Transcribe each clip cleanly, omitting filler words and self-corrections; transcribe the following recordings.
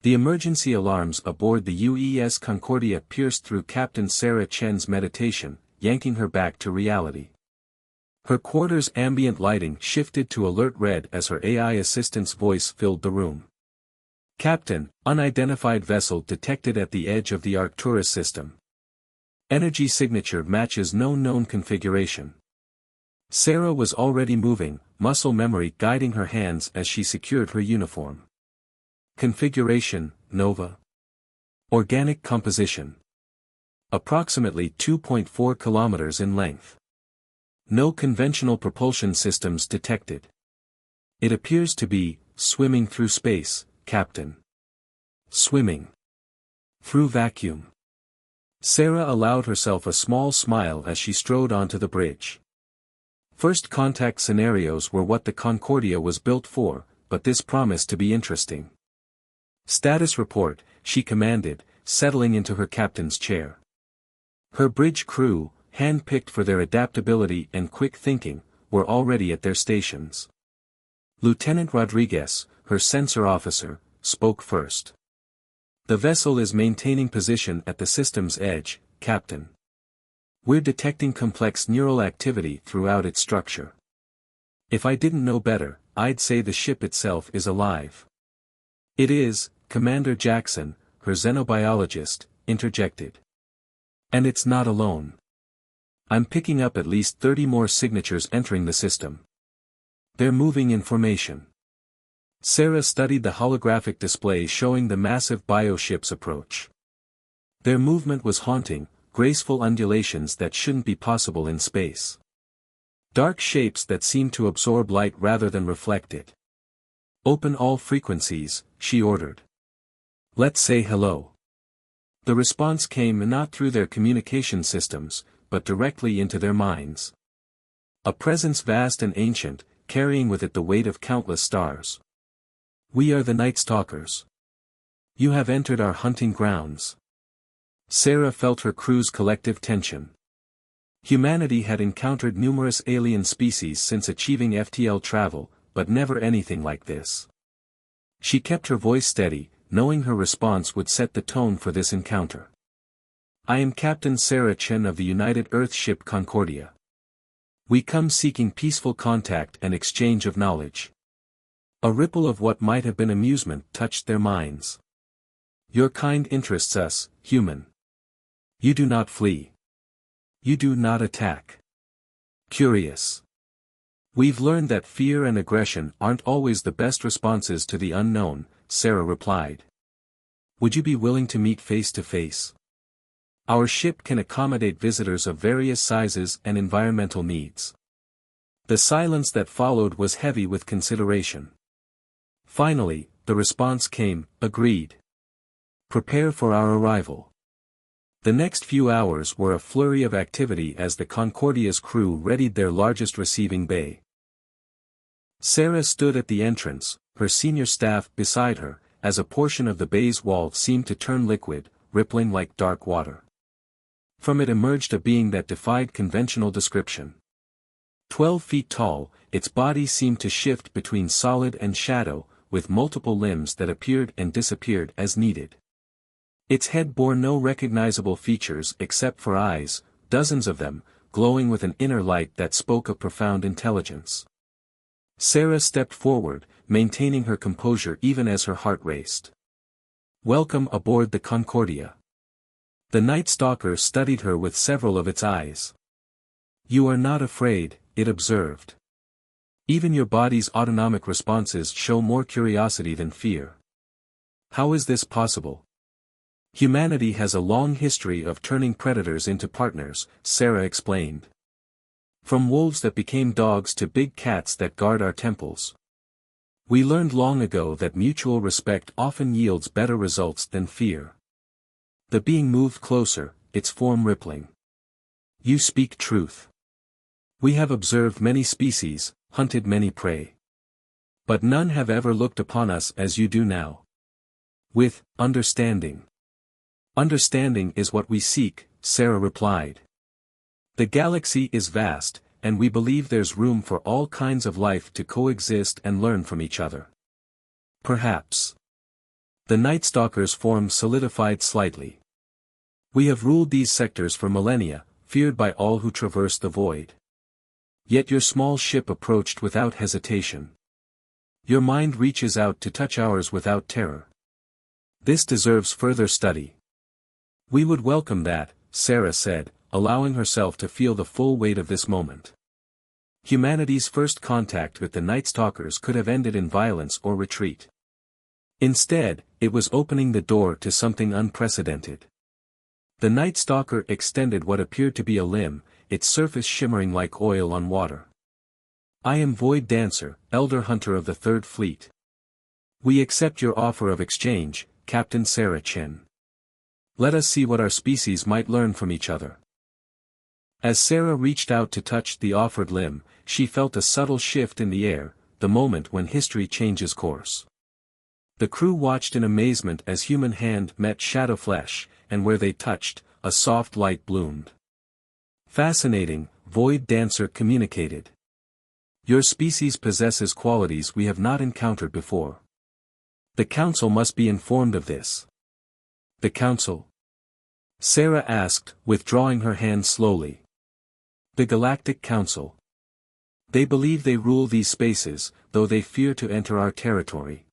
The emergency alarms aboard the UES Concordia pierced through Captain Sarah Chen's meditation, yanking her back to reality. Her quarters' ambient lighting shifted to alert red as her AI assistant's voice filled the room. Captain, unidentified vessel detected at the edge of the Arcturus system. Energy signature matches no known configuration. Sarah was already moving, muscle memory guiding her hands as she secured her uniform. Configuration, Nova. Organic composition. Approximately 2.4 kilometers in length. No conventional propulsion systems detected. It appears to be, swimming through space, Captain. Swimming. Through vacuum. Sarah allowed herself a small smile as she strode onto the bridge. First contact scenarios were what the Concordia was built for, but this promised to be interesting. Status report, she commanded, settling into her captain's chair. Her bridge crew, hand-picked for their adaptability and quick thinking, were already at their stations. Lieutenant Rodriguez, her sensor officer, spoke first. The vessel is maintaining position at the system's edge, Captain. We're detecting complex neural activity throughout its structure. If I didn't know better, I'd say the ship itself is alive. It is, Commander Jackson, her xenobiologist, interjected. And it's not alone. I'm picking up at least 30 more signatures entering the system. They're moving information. Sarah studied the holographic display showing the massive bioship's approach. Their movement was haunting, graceful undulations that shouldn't be possible in space. Dark shapes that seemed to absorb light rather than reflect it. Open all frequencies, she ordered. Let's say hello. The response came not through their communication systems, but directly into their minds. A presence vast and ancient, carrying with it the weight of countless stars. We are the Night Stalkers. You have entered our hunting grounds. Sarah felt her crew's collective tension. Humanity had encountered numerous alien species since achieving FTL travel, but never anything like this. She kept her voice steady, knowing her response would set the tone for this encounter. I am Captain Sarah Chen of the United Earth ship Concordia. We come seeking peaceful contact and exchange of knowledge. A ripple of what might have been amusement touched their minds. Your kind interests us, human. You do not flee. You do not attack. Curious. We've learned that fear and aggression aren't always the best responses to the unknown, Sarah replied. Would you be willing to meet face to face? Our ship can accommodate visitors of various sizes and environmental needs. The silence that followed was heavy with consideration. Finally, the response came, agreed. Prepare for our arrival. The next few hours were a flurry of activity as the Concordia's crew readied their largest receiving bay. Sarah stood at the entrance, her senior staff beside her, as a portion of the bay's wall seemed to turn liquid, rippling like dark water. From it emerged a being that defied conventional description. 12 feet tall, its body seemed to shift between solid and shadow, with multiple limbs that appeared and disappeared as needed. Its head bore no recognizable features except for eyes, dozens of them, glowing with an inner light that spoke of profound intelligence. Sarah stepped forward, maintaining her composure even as her heart raced. Welcome aboard the Concordia. The Night Stalker studied her with several of its eyes. You are not afraid, it observed. Even your body's autonomic responses show more curiosity than fear. How is this possible? Humanity has a long history of turning predators into partners, Sarah explained. From wolves that became dogs to big cats that guard our temples. We learned long ago that mutual respect often yields better results than fear. The being moved closer, its form rippling. You speak truth. We have observed many species, hunted many prey. But none have ever looked upon us as you do now. With understanding. Understanding is what we seek, Sarah replied. The galaxy is vast, and we believe there's room for all kinds of life to coexist and learn from each other. Perhaps. The Night Stalker's form solidified slightly. We have ruled these sectors for millennia, feared by all who traverse the void. Yet your small ship approached without hesitation. Your mind reaches out to touch ours without terror. This deserves further study. We would welcome that, Sarah said, allowing herself to feel the full weight of this moment. Humanity's first contact with the Night Stalkers could have ended in violence or retreat. Instead, it was opening the door to something unprecedented. The Night Stalker extended what appeared to be a limb, its surface shimmering like oil on water. I am Void Dancer, Elder Hunter of the Third Fleet. We accept your offer of exchange, Captain Sarah Chen. Let us see what our species might learn from each other. As Sarah reached out to touch the offered limb, she felt a subtle shift in the air, the moment when history changes course. The crew watched in amazement as human hand met shadow flesh, and where they touched, a soft light bloomed. Fascinating, Void Dancer communicated. Your species possesses qualities we have not encountered before. The Council must be informed of this. The Council? Sarah asked, withdrawing her hand slowly. The Galactic Council. They believe they rule these spaces, though they fear to enter our territory.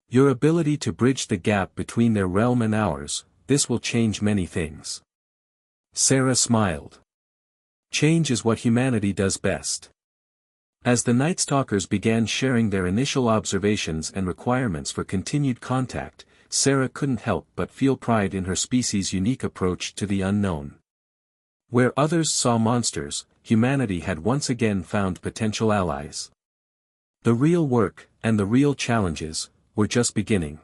Your ability to bridge the gap between their realm and ours, this will change many things. Sarah smiled. Change is what humanity does best. As the Night Stalkers began sharing their initial observations and requirements for continued contact, Sarah couldn't help but feel pride in her species' unique approach to the unknown. Where others saw monsters, humanity had once again found potential allies. The real work, and the real challenges, were just beginning.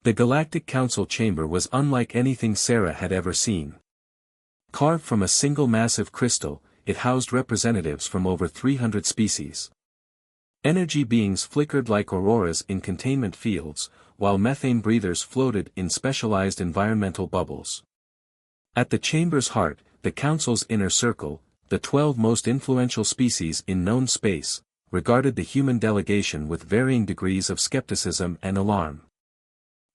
The Galactic Council chamber was unlike anything Sarah had ever seen. Carved from a single massive crystal, it housed representatives from over 300 species. Energy beings flickered like auroras in containment fields, while methane breathers floated in specialized environmental bubbles. At the chamber's heart, the Council's inner circle, the 12 most influential species in known space, regarded the human delegation with varying degrees of skepticism and alarm.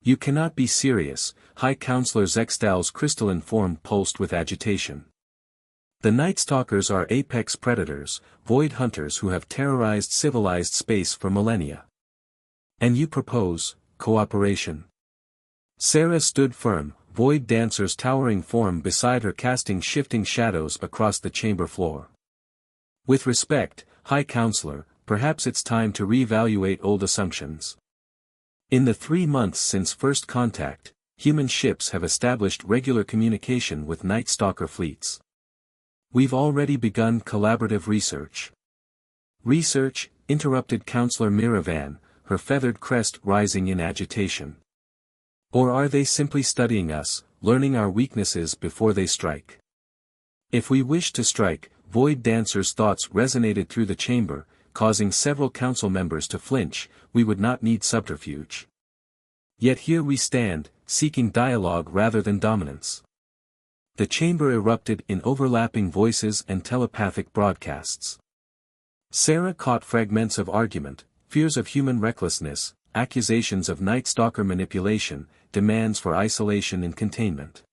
You cannot be serious, High Counselor Zextal's crystalline form pulsed with agitation. The Night Stalkers are apex predators, void hunters who have terrorized civilized space for millennia. And you propose cooperation. Sarah stood firm, Void Dancer's towering form beside her casting shifting shadows across the chamber floor. With respect, High Counselor, perhaps it's time to reevaluate old assumptions. In the 3 months since first contact, human ships have established regular communication with Night Stalker fleets. We've already begun collaborative research. Research, interrupted Counselor Miravan, her feathered crest rising in agitation. Or are they simply studying us, learning our weaknesses before they strike? If we wish to strike, Void Dancer's thoughts resonated through the chamber, causing several council members to flinch, we would not need subterfuge. Yet here we stand, seeking dialogue rather than dominance. The chamber erupted in overlapping voices and telepathic broadcasts. Sarah caught fragments of argument, fears of human recklessness, accusations of Night Stalker manipulation, demands for isolation and containment.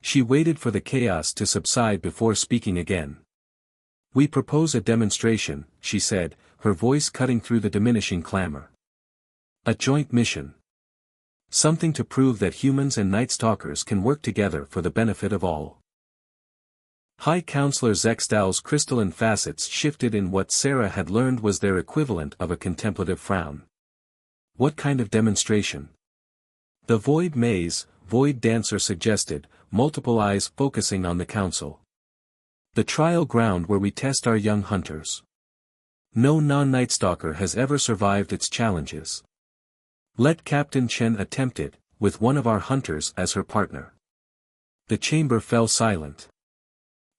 She waited for the chaos to subside before speaking again. We propose a demonstration, she said, her voice cutting through the diminishing clamor. A joint mission. Something to prove that humans and Night Stalkers can work together for the benefit of all. High Counselor Zextal's crystalline facets shifted in what Sarah had learned was their equivalent of a contemplative frown. What kind of demonstration? The Void Maze, Void Dancer suggested, multiple eyes focusing on the Council. The trial ground where we test our young hunters. No non-Night Stalker has ever survived its challenges. Let Captain Chen attempt it, with one of our hunters as her partner. The chamber fell silent.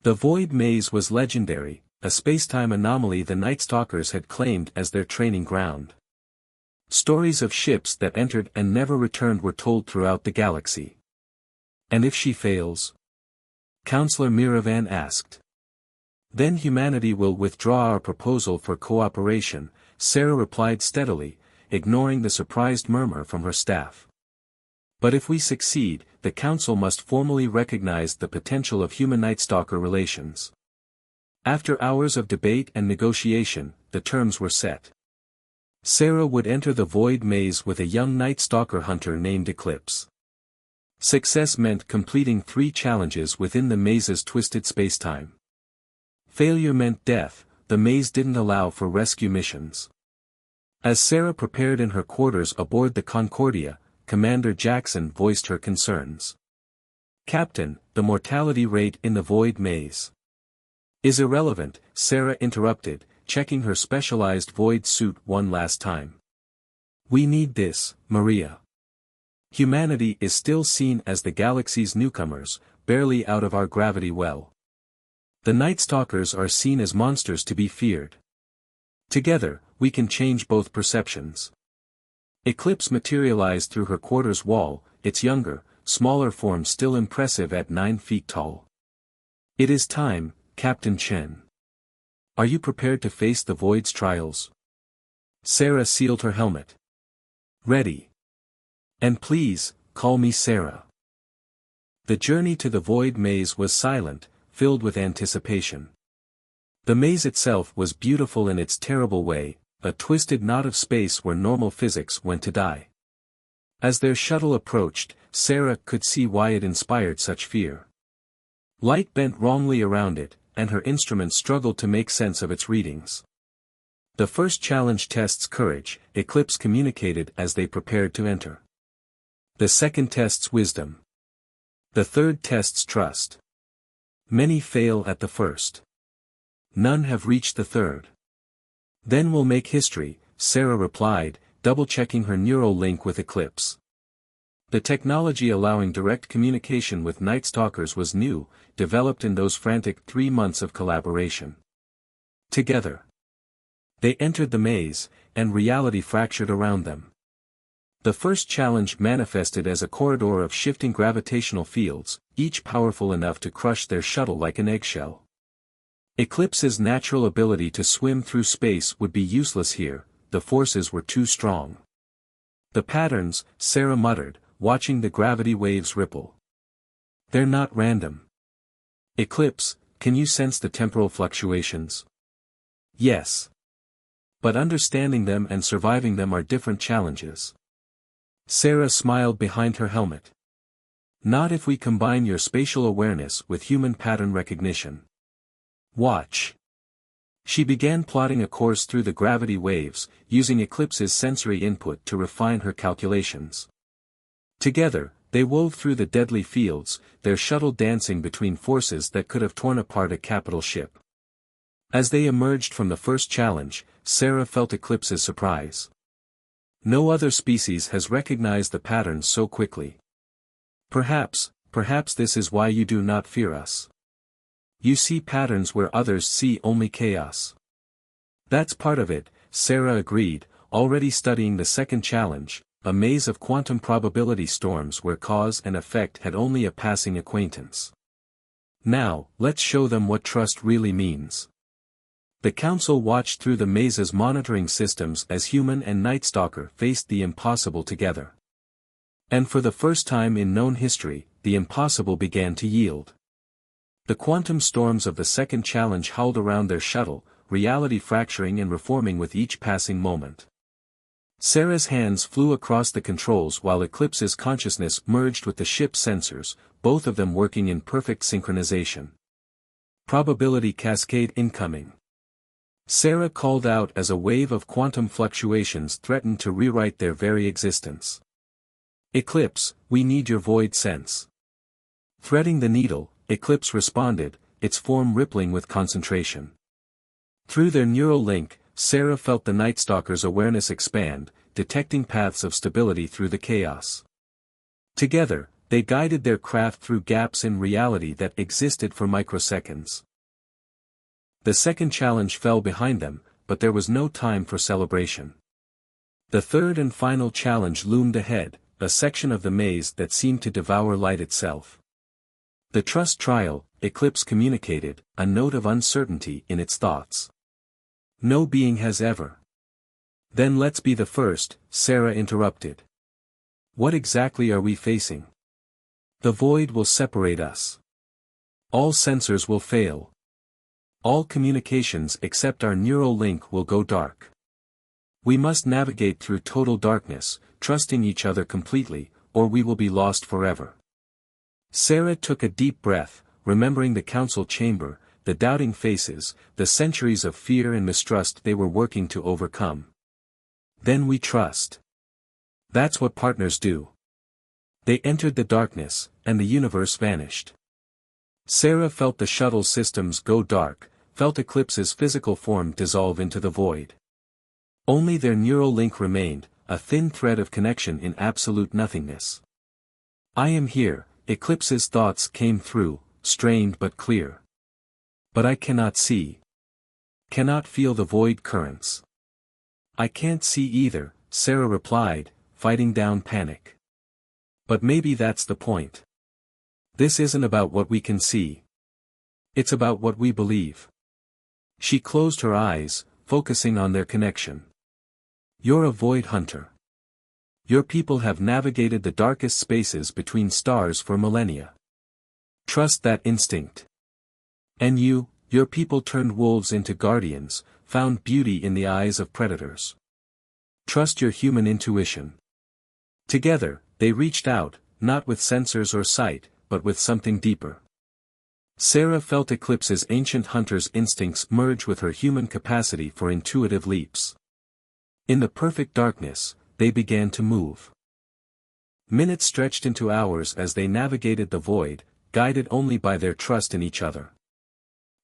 The Void Maze was legendary, a spacetime anomaly the Night Stalkers had claimed as their training ground. Stories of ships that entered and never returned were told throughout the galaxy. And if she fails? Counselor Miravan asked. Then humanity will withdraw our proposal for cooperation, Sarah replied steadily, ignoring the surprised murmur from her staff. But if we succeed, the Council must formally recognize the potential of human-Night Stalker relations. After hours of debate and negotiation, the terms were set. Sarah would enter the Void Maze with a young Night Stalker hunter named Eclipse. Success meant completing 3 challenges within the maze's twisted spacetime. Failure meant death. The maze didn't allow for rescue missions. As Sarah prepared in her quarters aboard the Concordia, Commander Jackson voiced her concerns. "Captain, the mortality rate in the Void Maze is irrelevant," Sarah interrupted, checking her specialized void suit one last time. "We need this, Maria. Humanity is still seen as the galaxy's newcomers, barely out of our gravity well. The Night Stalkers are seen as monsters to be feared. Together, we can change both perceptions." Eclipse materialized through her quarters wall, its younger, smaller form still impressive at 9 feet tall. "It is time, Captain Chen. Are you prepared to face the Void's trials?" Sarah sealed her helmet. "Ready. And please, call me Sarah." The journey to the Void Maze was silent, filled with anticipation. The maze itself was beautiful in its terrible way, a twisted knot of space where normal physics went to die. As their shuttle approached, Sarah could see why it inspired such fear. Light bent wrongly around it, and her instruments struggled to make sense of its readings. The first challenge tests courage, Eclipse communicated as they prepared to enter. The second tests wisdom. The third tests trust. Many fail at the first. None have reached the third. "Then we'll make history," Sarah replied, double-checking her neural link with Eclipse. The technology allowing direct communication with Night Stalkers was new, developed in those frantic 3 months of collaboration. Together, they entered the maze, and reality fractured around them. The first challenge manifested as a corridor of shifting gravitational fields, each powerful enough to crush their shuttle like an eggshell. Eclipse's natural ability to swim through space would be useless here, the forces were too strong. "The patterns," Sarah muttered, watching the gravity waves ripple. "They're not random." "Eclipse, can you sense the temporal fluctuations?" "Yes. But understanding them and surviving them are different challenges." Sarah smiled behind her helmet. "Not if we combine your spatial awareness with human pattern recognition. Watch." She began plotting a course through the gravity waves, using Eclipse's sensory input to refine her calculations. Together, they wove through the deadly fields, their shuttle dancing between forces that could have torn apart a capital ship. As they emerged from the first challenge, Sarah felt Eclipse's surprise. No other species has recognized the patterns so quickly. Perhaps this is why you do not fear us. You see patterns where others see only chaos." "That's part of it," Sarah agreed, already studying the second challenge, a maze of quantum probability storms where cause and effect had only a passing acquaintance. "Now, let's show them what trust really means." The Council watched through the maze's monitoring systems as human and Night Stalker faced the impossible together. And for the first time in known history, the impossible began to yield. The quantum storms of the second challenge howled around their shuttle, reality fracturing and reforming with each passing moment. Sarah's hands flew across the controls while Eclipse's consciousness merged with the ship's sensors, both of them working in perfect synchronization. "Probability cascade incoming," Sarah called out as a wave of quantum fluctuations threatened to rewrite their very existence. "Eclipse, we need your void sense." Threading the needle, Eclipse responded, its form rippling with concentration. Through their neural link, Sarah felt the Night Stalker's awareness expand, detecting paths of stability through the chaos. Together, they guided their craft through gaps in reality that existed for microseconds. The second challenge fell behind them, but there was no time for celebration. The third and final challenge loomed ahead, a section of the maze that seemed to devour light itself. "The trust trial," Eclipse communicated, a note of uncertainty in its thoughts. "No being has ever Then let's be the first, Sarah interrupted. What exactly are we facing? The void will separate us. All sensors will fail. All communications except our neural link will go dark. We must navigate through total darkness, trusting each other completely, or we will be lost forever. Sarah took a deep breath, remembering the council chamber, the doubting faces, the centuries of fear and mistrust they were working to overcome. Then we trust. That's what partners do. They entered the darkness, and the universe vanished. Sarah felt the shuttle systems go dark, felt Eclipse's physical form dissolve into the void. Only their neural link remained, a thin thread of connection in absolute nothingness. I am here, Eclipse's thoughts came through, strained but clear. But I cannot see. Cannot feel the void currents. I can't see either, Sarah replied, fighting down panic. But maybe that's the point. This isn't about what we can see. It's about what we believe. She closed her eyes, focusing on their connection. You're a void hunter. Your people have navigated the darkest spaces between stars for millennia. Trust that instinct. And your people turned wolves into guardians, found beauty in the eyes of predators. Trust your human intuition. Together, they reached out, not with sensors or sight, but with something deeper. Sarah felt Eclipse's ancient hunter's instincts merge with her human capacity for intuitive leaps. In the perfect darkness, they began to move. Minutes stretched into hours as they navigated the void, guided only by their trust in each other.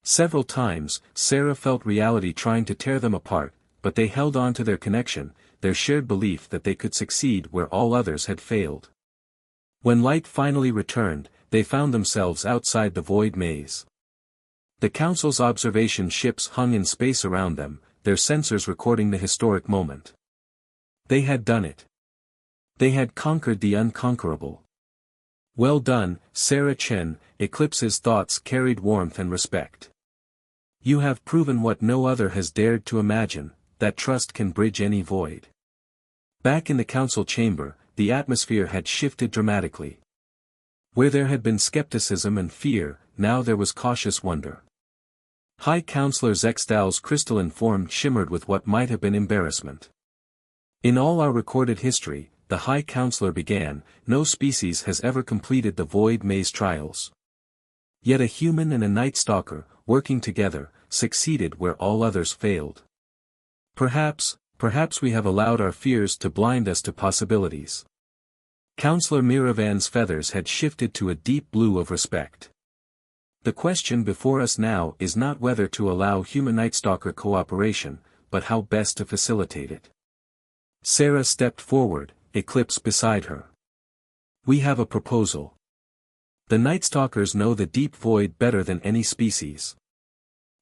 Several times, Sarah felt reality trying to tear them apart, but they held on to their connection, their shared belief that they could succeed where all others had failed. When light finally returned, they found themselves outside the void maze. The Council's observation ships hung in space around them, their sensors recording the historic moment. They had done it. They had conquered the unconquerable. Well done, Sarah Chen, Eclipse's thoughts carried warmth and respect. You have proven what no other has dared to imagine, that trust can bridge any void. Back in the council chamber, the atmosphere had shifted dramatically. Where there had been skepticism and fear, now there was cautious wonder. High Counselor Zexdal's crystalline form shimmered with what might have been embarrassment. In all our recorded history, the High Counselor began, no species has ever completed the Void Maze trials. Yet a human and a Night Stalker, working together, succeeded where all others failed. Perhaps we have allowed our fears to blind us to possibilities. Counselor Miravan's feathers had shifted to a deep blue of respect. The question before us now is not whether to allow human Night Stalker cooperation, but how best to facilitate it. Sarah stepped forward, Eclipse beside her. We have a proposal. The Night Stalkers know the deep void better than any species.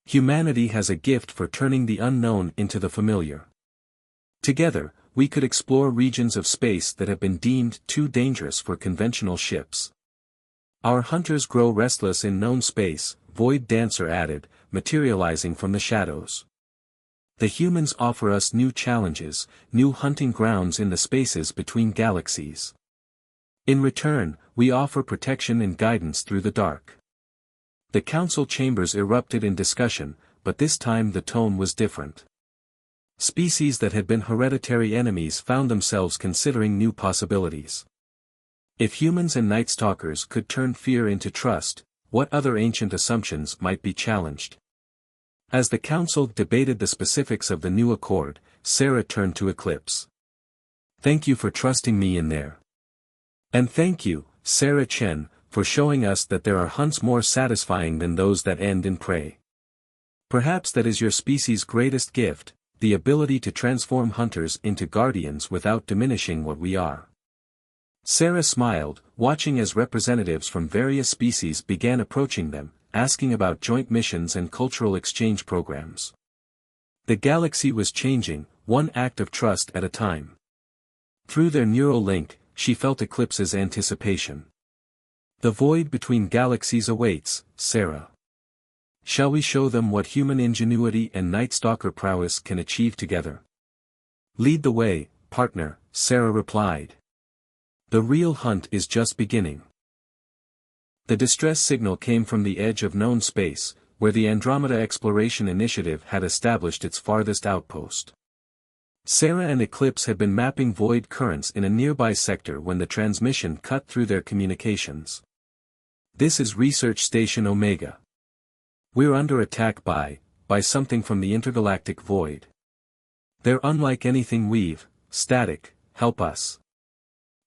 Humanity has a gift for turning the unknown into the familiar. Together, we could explore regions of space that have been deemed too dangerous for conventional ships. Our hunters grow restless in known space, Void Dancer added, materializing from the shadows. The humans offer us new challenges, new hunting grounds in the spaces between galaxies. In return, we offer protection and guidance through the dark. The council chambers erupted in discussion, but this time the tone was different. Species that had been hereditary enemies found themselves considering new possibilities. If humans and Night Stalkers could turn fear into trust, what other ancient assumptions might be challenged? As the council debated the specifics of the new accord, Sarah turned to Eclipse. Thank you for trusting me in there. And thank you, Sarah Chen, for showing us that there are hunts more satisfying than those that end in prey. Perhaps that is your species' greatest gift, the ability to transform hunters into guardians without diminishing what we are. Sarah smiled, watching as representatives from various species began approaching them, asking about joint missions and cultural exchange programs. The galaxy was changing, one act of trust at a time. Through their neural link, she felt Eclipse's anticipation. The void between galaxies awaits, Sarah. Shall we show them what human ingenuity and Night Stalker prowess can achieve together? Lead the way, partner, Sarah replied. The real hunt is just beginning. The distress signal came from the edge of known space, where the Andromeda Exploration Initiative had established its farthest outpost. Sarah and Eclipse had been mapping void currents in a nearby sector when the transmission cut through their communications. This is Research Station Omega. We're under attack by something from the intergalactic void. They're unlike anything we've, static, help us.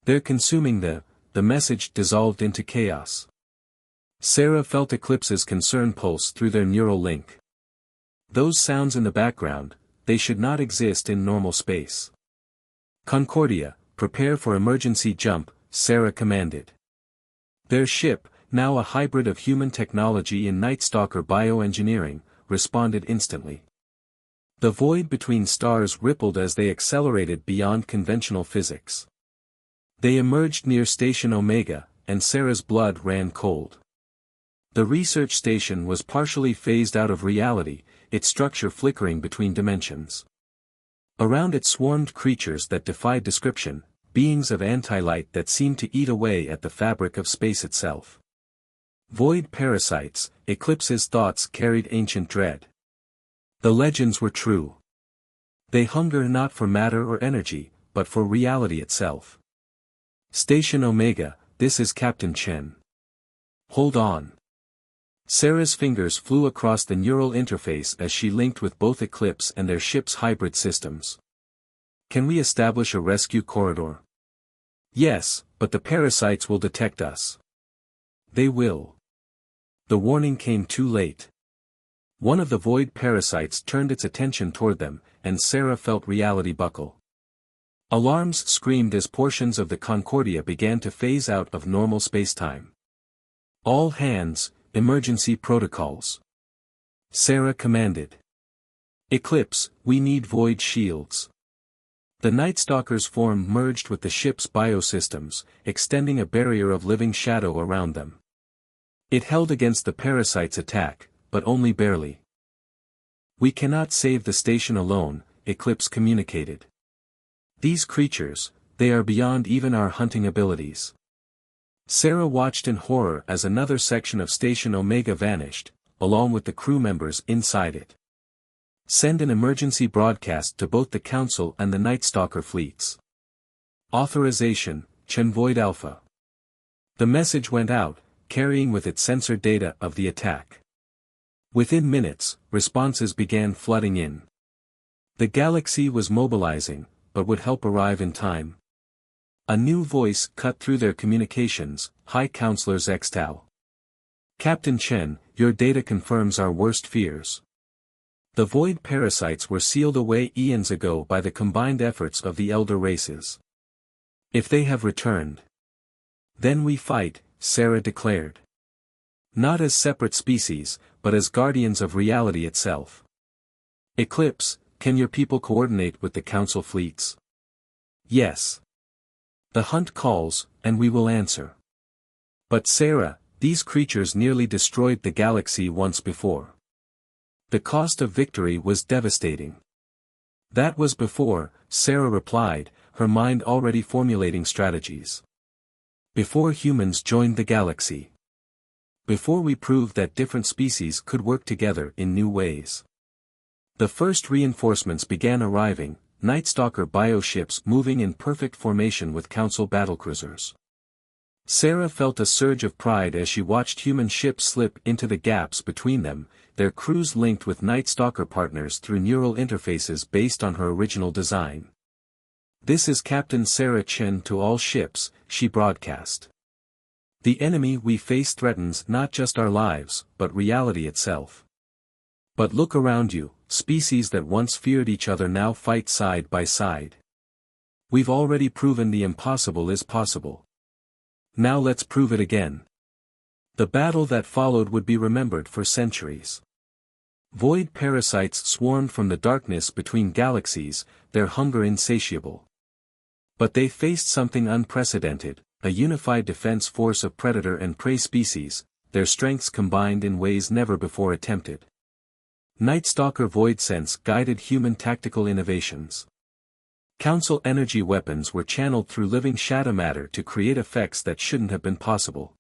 They're consuming the message dissolved into chaos. Sarah felt Eclipse's concern pulse through their neural link. Those sounds in the background, they should not exist in normal space. Concordia, prepare for emergency jump, Sarah commanded. Their ship, now a hybrid of human technology and Night Stalker bioengineering, responded instantly. The void between stars rippled as they accelerated beyond conventional physics. They emerged near Station Omega, and Sarah's blood ran cold. The research station was partially phased out of reality, its structure flickering between dimensions. Around it swarmed creatures that defied description, beings of anti-light that seemed to eat away at the fabric of space itself. Void parasites, Eclipse's thoughts carried ancient dread. The legends were true. They hunger not for matter or energy, but for reality itself. Station Omega, this is Captain Chen. Hold on. Sarah's fingers flew across the neural interface as she linked with both Eclipse and their ship's hybrid systems. Can we establish a rescue corridor? Yes, but the parasites will detect us. They will. The warning came too late. One of the void parasites turned its attention toward them, and Sarah felt reality buckle. Alarms screamed as portions of the Concordia began to phase out of normal spacetime. All hands, emergency protocols. Sarah commanded. Eclipse, we need void shields. The Night Stalker's form merged with the ship's biosystems, extending a barrier of living shadow around them. It held against the parasite's attack, but only barely. We cannot save the station alone, Eclipse communicated. These creatures, they are beyond even our hunting abilities. Sarah watched in horror as another section of Station Omega vanished, along with the crew members inside it. Send an emergency broadcast to both the Council and the Night Stalker fleets. Authorization, Chen Void Alpha. The message went out, carrying with it sensor data of the attack. Within minutes, responses began flooding in. The galaxy was mobilizing, but would help arrive in time. A new voice cut through their communications, High Counselor Zextao. Captain Chen, your data confirms our worst fears. The void parasites were sealed away eons ago by the combined efforts of the elder races. If they have returned, then we fight, Sarah declared. Not as separate species, but as guardians of reality itself. Eclipse, can your people coordinate with the Council fleets? Yes. The hunt calls, and we will answer. But Sarah, these creatures nearly destroyed the galaxy once before. The cost of victory was devastating. That was before, Sarah replied, her mind already formulating strategies. Before humans joined the galaxy. Before we proved that different species could work together in new ways. The first reinforcements began arriving, Night Stalker bioships moving in perfect formation with Council battlecruisers. Sarah felt a surge of pride as she watched human ships slip into the gaps between them, their crews linked with Night Stalker partners through neural interfaces based on her original design. This is Captain Sarah Chen to all ships, she broadcast. The enemy we face threatens not just our lives, but reality itself. But look around you, species that once feared each other now fight side by side. We've already proven the impossible is possible. Now let's prove it again. The battle that followed would be remembered for centuries. Void parasites swarmed from the darkness between galaxies, their hunger insatiable. But they faced something unprecedented, a unified defense force of predator and prey species, their strengths combined in ways never before attempted. Night Stalker Void Sense guided human tactical innovations. Council energy weapons were channeled through living shadow matter to create effects that shouldn't have been possible.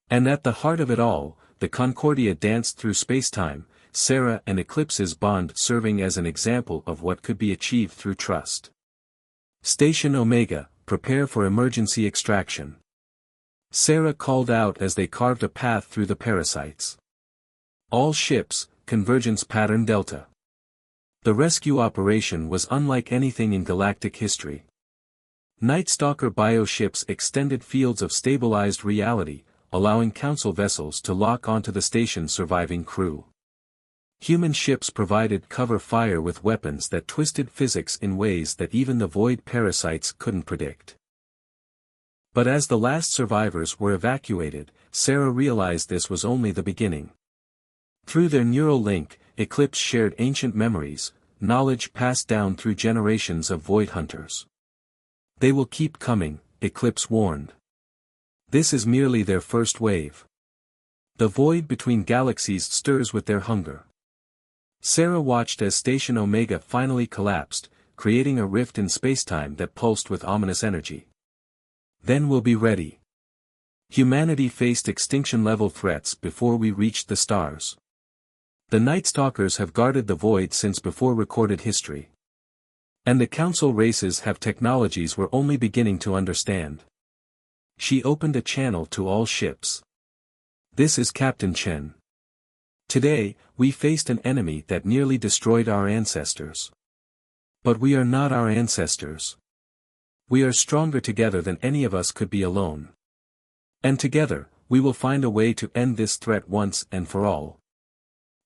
And at the heart of it all, the Concordia danced through spacetime, Sarah and Eclipse's bond serving as an example of what could be achieved through trust. Station Omega, prepare for emergency extraction. Sarah called out as they carved a path through the parasites. All ships, convergence pattern Delta. The rescue operation was unlike anything in galactic history. Night Stalker bioships extended fields of stabilized reality, allowing Council vessels to lock onto the station's surviving crew. Human ships provided cover fire with weapons that twisted physics in ways that even the void parasites couldn't predict. But as the last survivors were evacuated, Sarah realized this was only the beginning. Through their neural link, Eclipse shared ancient memories, knowledge passed down through generations of void hunters. They will keep coming, Eclipse warned. This is merely their first wave. The void between galaxies stirs with their hunger. Sarah watched as Station Omega finally collapsed, creating a rift in spacetime that pulsed with ominous energy. Then we'll be ready. Humanity faced extinction-level threats before we reached the stars. The Night Stalkers have guarded the void since before recorded history. And the Council races have technologies we're only beginning to understand. She opened a channel to all ships. This is Captain Chen. Today, we faced an enemy that nearly destroyed our ancestors. But we are not our ancestors. We are stronger together than any of us could be alone. And together, we will find a way to end this threat once and for all.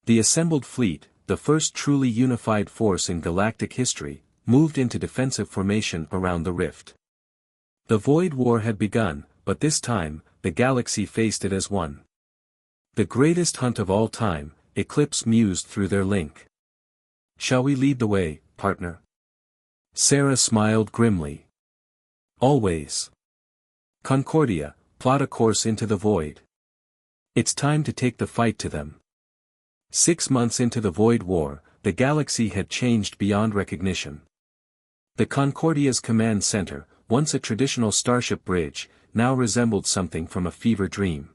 The assembled fleet, the first truly unified force in galactic history, moved into defensive formation around the rift. The Void War had begun, but this time, the galaxy faced it as one. The greatest hunt of all time, Eclipse mused through their link. Shall we lead the way, partner? Sarah smiled grimly. Always. Concordia, plot a course into the void. It's time to take the fight to them. 6 months into the Void War, the galaxy had changed beyond recognition. The Concordia's command center, once a traditional starship bridge, now resembled something from a fever dream.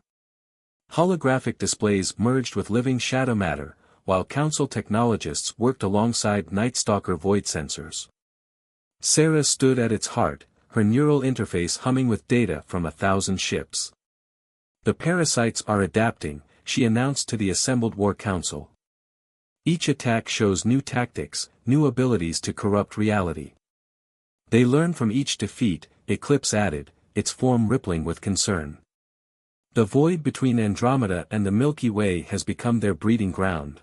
Holographic displays merged with living shadow matter, while Council technologists worked alongside Night Stalker void sensors. Sarah stood at its heart, her neural interface humming with data from 1,000 ships. The parasites are adapting, she announced to the assembled War Council. Each attack shows new tactics, new abilities to corrupt reality. They learn from each defeat, Eclipse added, its form rippling with concern. The void between Andromeda and the Milky Way has become their breeding ground.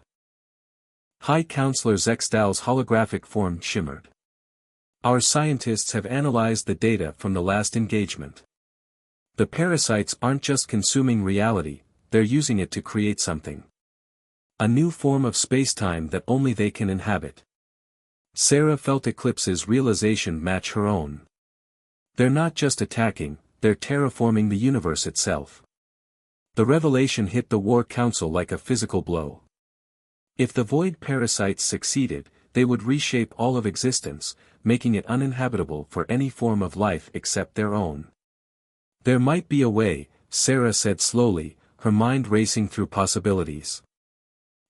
High Counselor Zextal's holographic form shimmered. Our scientists have analyzed the data from the last engagement. The parasites aren't just consuming reality, they're using it to create something. A new form of spacetime that only they can inhabit. Sarah felt Eclipse's realization match her own. They're not just attacking, they're terraforming the universe itself. The revelation hit the War Council like a physical blow. If the void parasites succeeded, they would reshape all of existence, making it uninhabitable for any form of life except their own. There might be a way, Sarah said slowly, her mind racing through possibilities.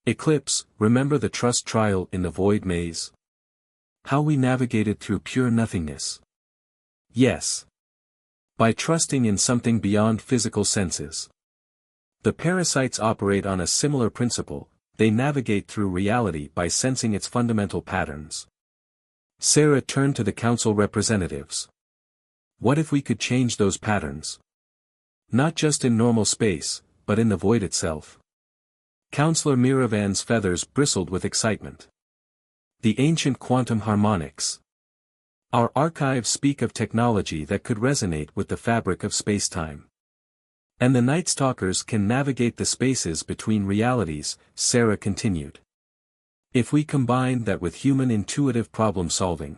Eclipse, remember the trust trial in the void maze? How we navigated through pure nothingness. Yes. By trusting in something beyond physical senses. The parasites operate on a similar principle, they navigate through reality by sensing its fundamental patterns. Sarah turned to the Council representatives. What if we could change those patterns? Not just in normal space, but in the void itself. Counselor Miravan's feathers bristled with excitement. The ancient quantum harmonics. Our archives speak of technology that could resonate with the fabric of spacetime. And the Night Stalkers can navigate the spaces between realities, Sarah continued. If we combine that with human intuitive problem solving.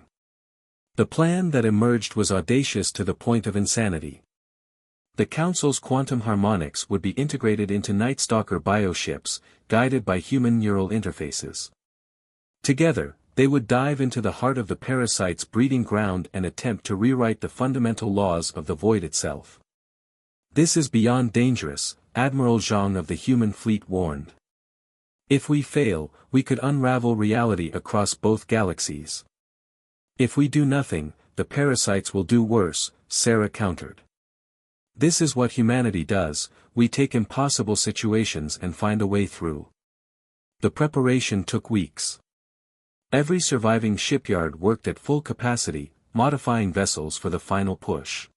The plan that emerged was audacious to the point of insanity. The Council's quantum harmonics would be integrated into Night Stalker bioships, guided by human neural interfaces. Together, they would dive into the heart of the parasite's breeding ground and attempt to rewrite the fundamental laws of the void itself. This is beyond dangerous, Admiral Zhang of the human fleet warned. If we fail, we could unravel reality across both galaxies. If we do nothing, the parasites will do worse, Sarah countered. This is what humanity does, we take impossible situations and find a way through. The preparation took weeks. Every surviving shipyard worked at full capacity, modifying vessels for the final push.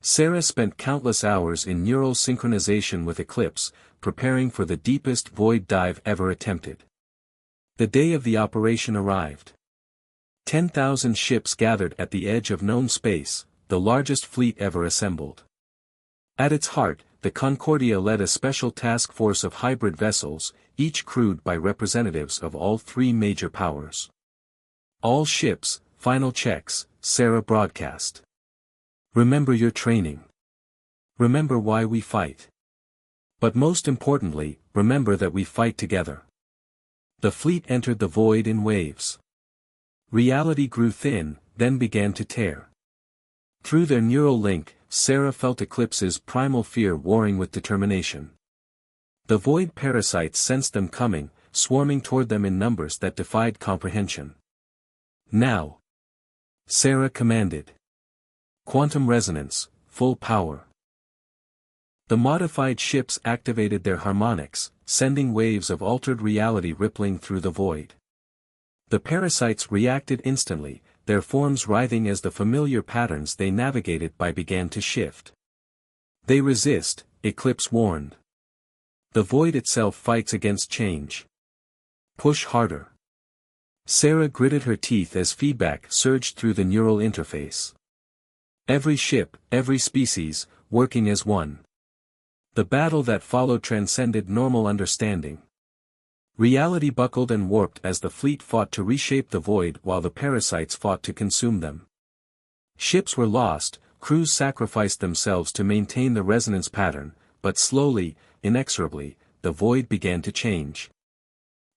Sarah spent countless hours in neural synchronization with Eclipse, preparing for the deepest void dive ever attempted. The day of the operation arrived. 10,000 ships gathered at the edge of known space, the largest fleet ever assembled. At its heart, the Concordia led a special task force of hybrid vessels, each crewed by representatives of all three major powers. All ships, final checks, Sarah broadcast. Remember your training. Remember why we fight. But most importantly, remember that we fight together. The fleet entered the void in waves. Reality grew thin, then began to tear. Through their neural link, Sarah felt Eclipse's primal fear warring with determination. The void parasites sensed them coming, swarming toward them in numbers that defied comprehension. Now! Sarah commanded. Quantum resonance, full power. The modified ships activated their harmonics, sending waves of altered reality rippling through the void. The parasites reacted instantly, their forms writhing as the familiar patterns they navigated by began to shift. They resist, Eclipse warned. The void itself fights against change. Push harder. Sarah gritted her teeth as feedback surged through the neural interface. Every ship, every species, working as one. The battle that followed transcended normal understanding. Reality buckled and warped as the fleet fought to reshape the void while the parasites fought to consume them. Ships were lost, crews sacrificed themselves to maintain the resonance pattern, but slowly, inexorably, the void began to change.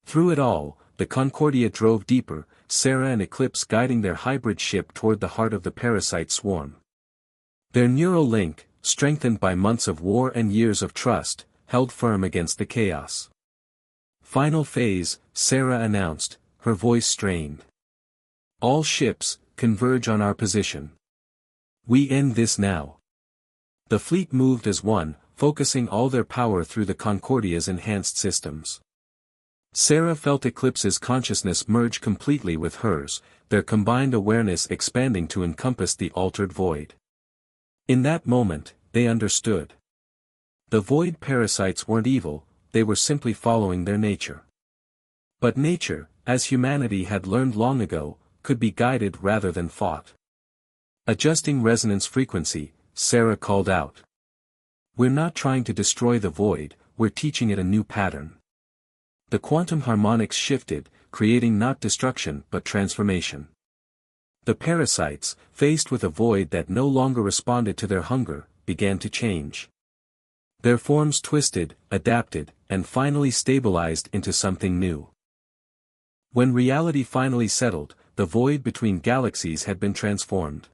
Through it all, the Concordia drove deeper, Sarah and Eclipse guiding their hybrid ship toward the heart of the parasite swarm. Their neural link, strengthened by months of war and years of trust, held firm against the chaos. Final phase, Sarah announced, her voice strained. All ships, converge on our position. We end this now. The fleet moved as one, focusing all their power through the Concordia's enhanced systems. Sarah felt Eclipse's consciousness merge completely with hers, their combined awareness expanding to encompass the altered void. In that moment, they understood. The void parasites weren't evil, they were simply following their nature. But nature, as humanity had learned long ago, could be guided rather than fought. Adjusting resonance frequency, Sarah called out. We're not trying to destroy the void, we're teaching it a new pattern. The quantum harmonics shifted, creating not destruction but transformation. The parasites, faced with a void that no longer responded to their hunger, began to change. Their forms twisted, adapted, and finally stabilized into something new. When reality finally settled, the void between galaxies had been transformed.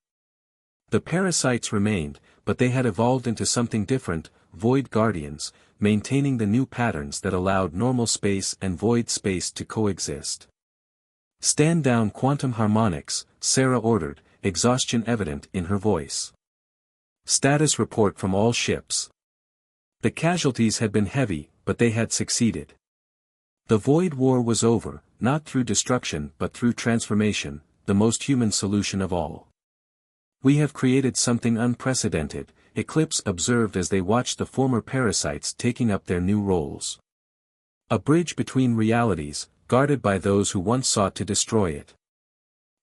The parasites remained, but they had evolved into something different, void guardians, maintaining the new patterns that allowed normal space and void space to coexist. Stand down quantum harmonics, Sarah ordered, exhaustion evident in her voice. Status report from all ships. The casualties had been heavy, but they had succeeded. The void war was over, not through destruction but through transformation, the most human solution of all. We have created something unprecedented, Eclipse observed as they watched the former parasites taking up their new roles. A bridge between realities, guarded by those who once sought to destroy it.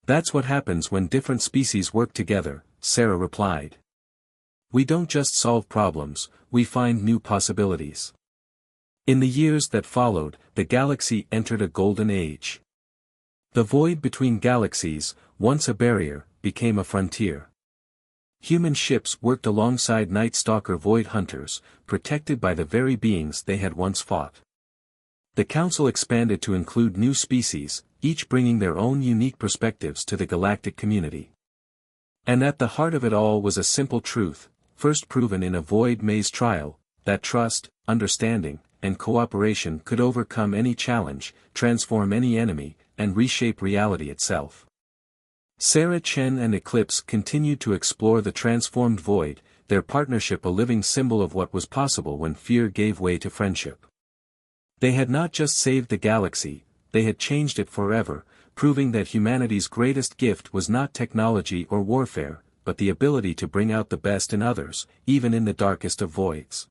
That's what happens when different species work together, Sarah replied. We don't just solve problems, we find new possibilities. In the years that followed, the galaxy entered a golden age. The void between galaxies, once a barrier, became a frontier. Human ships worked alongside Night Stalker void hunters, protected by the very beings they had once fought. The council expanded to include new species, each bringing their own unique perspectives to the galactic community. And at the heart of it all was a simple truth, first proven in a Void Maze trial, that trust, understanding, and cooperation could overcome any challenge, transform any enemy, and reshape reality itself. Sarah Chen and Eclipse continued to explore the transformed void, their partnership a living symbol of what was possible when fear gave way to friendship. They had not just saved the galaxy, they had changed it forever, proving that humanity's greatest gift was not technology or warfare, but the ability to bring out the best in others, even in the darkest of voids.